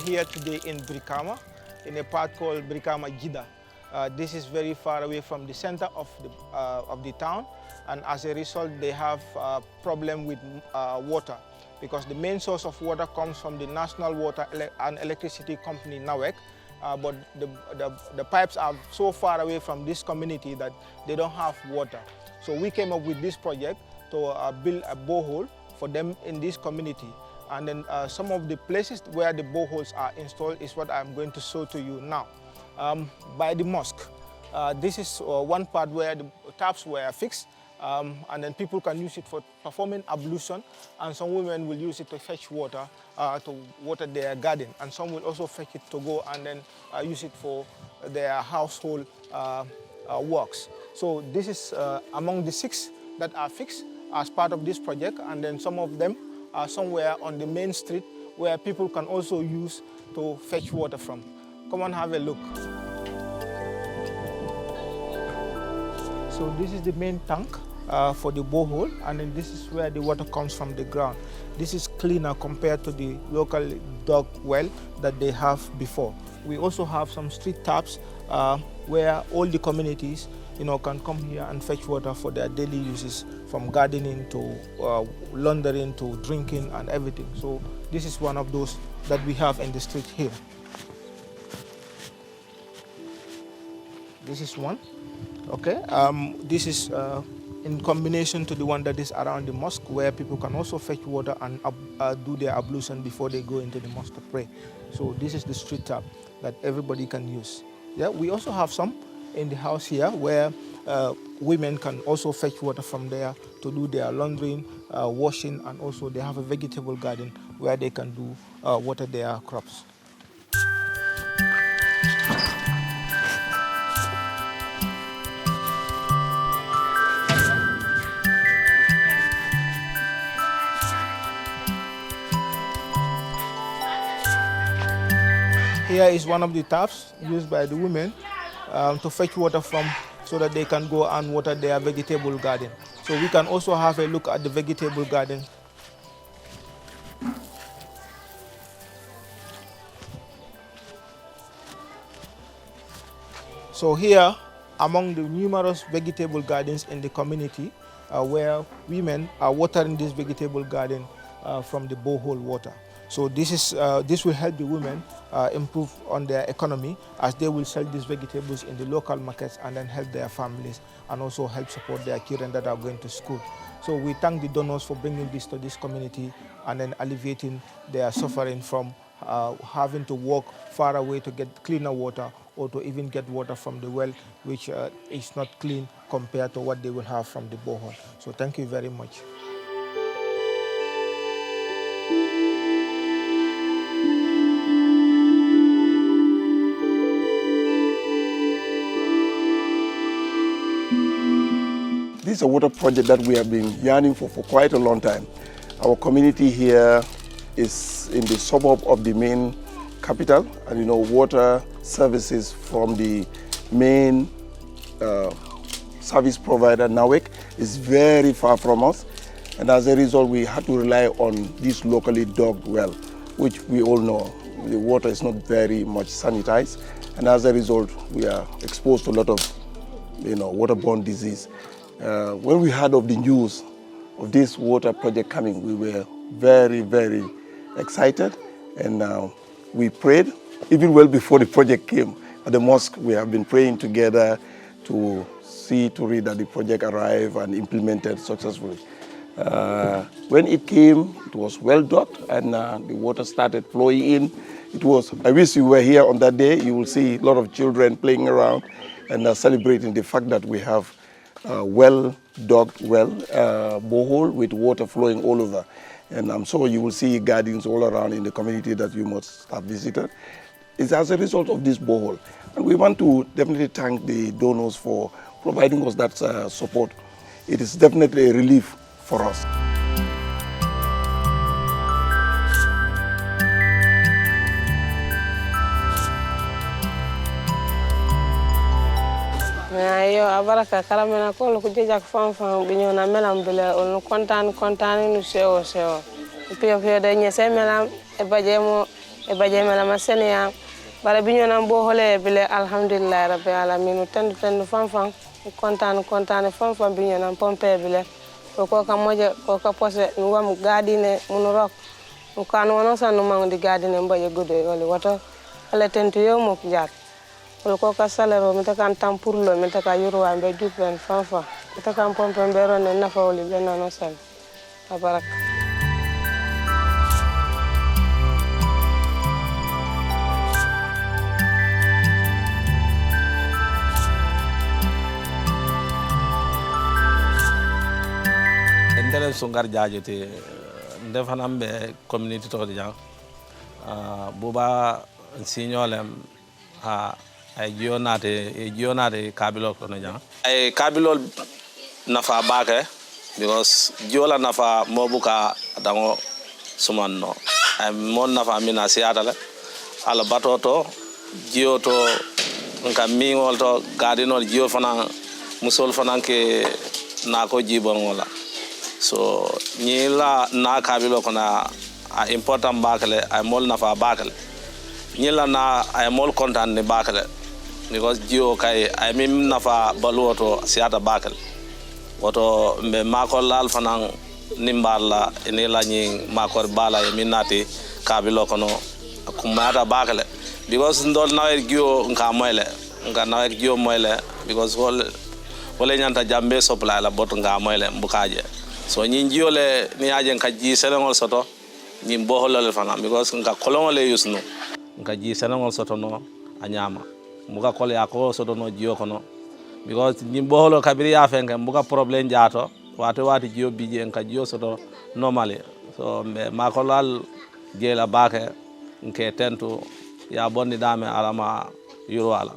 here today in Brikama, in a part called Brikama Jida. This is very far away from the center of the town, and as a result, they have a problem with water, because the main source of water comes from the National Water and Electricity Company, NAWEC, but the pipes are so far away from this community that they don't have water. So we came up with this project to build a borehole for them in this community. And then some of the places where the boreholes are installed is what I'm going to show to you now. By the mosque, this is one part where the taps were fixed, and then people can use it for performing ablution, and some women will use it to fetch water, to water their garden, and some will also fetch it to go and then use it for their household works. So this is among the 6 that are fixed as part of this project, and then some of them are somewhere on the main street where people can also use to fetch water from. Come on, have a look. So this is the main tank for the borehole, and then this is where the water comes from the ground. This is cleaner compared to the local dug well that they have before. We also have some street taps where all the communities can come here and fetch water for their daily uses, from gardening to laundering to drinking and everything. So this is one of those that we have in the street here. This is one. Okay. This is in combination to the one that is around the mosque, where people can also fetch water and do their ablution before they go into the mosque to pray. So this is the street tap that everybody can use. Yeah, we also have some in the house here where women can also fetch water from there to do their laundering, washing, and also they have a vegetable garden where they can do water their crops. Here is one of the taps used by the women to fetch water from, so that they can go and water their vegetable garden. So we can also have a look at the vegetable garden. So here, among the numerous vegetable gardens in the community, where women are watering this vegetable garden from the borehole water. So this will help the women improve on their economy, as they will sell these vegetables in the local markets and then help their families and also help support their children that are going to school. So we thank the donors for bringing this to this community and then alleviating their suffering from having to walk far away to get cleaner water, or to even get water from the well, which is not clean compared to what they will have from the borehole. So thank you very much. This is a water project that we have been yearning for quite a long time. Our community here is in the suburb of the main capital, and water services from the main service provider, NAWEC, is very far from us. And as a result, we had to rely on this locally dug well, which we all know the water is not very much sanitized. And as a result, we are exposed to a lot of waterborne disease. When we heard of the news of this water project coming, we were very, very excited, and we prayed even well before the project came. At the mosque, we have been praying together to read that the project arrived and implemented successfully. When it came, it was well dug, and the water started flowing in. I wish you were here on that day. You will see a lot of children playing around and celebrating the fact that we have well-dug borehole with water flowing all over. And I'm sure you will see gardens all around in the community that you must have visited. It's as a result of this borehole. And we want to definitely thank the donors for providing us that support. It is definitely a relief for us. Yo abaraka karamena ko lu kujja fam binyo na melam bele on kontaan nu seo pe de nyese melam e bajemo e baje mala masenia bara biñu nan bo hole bile alhamdulillah rabbil alamin tendu fanfan kontaan fanfan biñu nan pompe bile ko ka moje ko ka pose ngam gadine mun rok kan wono san no di gadine mbaye godo wala wato ala tentu yo mo jaat ko ka salero mi ta kan tampurlo mi ta ka yurwa be jupen fanfan mi ta kan pompe mbero ne nafawli be nano sal abarak ndele sungar jaajote ndefanam be community to di jang buba signolem ha ay jionate kabilo ko no jang ay kabilo nafa baake because jiola nafa mobuka dango sumanno ay mon nafa mina siatale ala batoto jioto nka mingol to gadinol jio fana musol fana ke na ko jibon wala so ñila na kabilo kona a important bakale ay mol nafa bakale ñila na ay mol kontan ni bakale because jio kay ay mim nafa baluoto siata bakale woto mbe makol lal fanan nimballa ni la ñi makor bala e minati kabilo kono kumata bakale because ndol nawe jio nka moyle nka nawe jio moyle because wole nyanta jambe supply la bot nga moyle mbukaje so ñi jiole ni ajen ka ji senengol soto ñi boholol fana because nga kolongole yusnu nga ji senengol soto no anyama muga kol ya ko soto no jio kono because ñi boholo kabiri ya fenke muga problem jaato wati jio bije nga jio soto normally so me makolal jela bake nke tentu ya bonni dame alama yurwala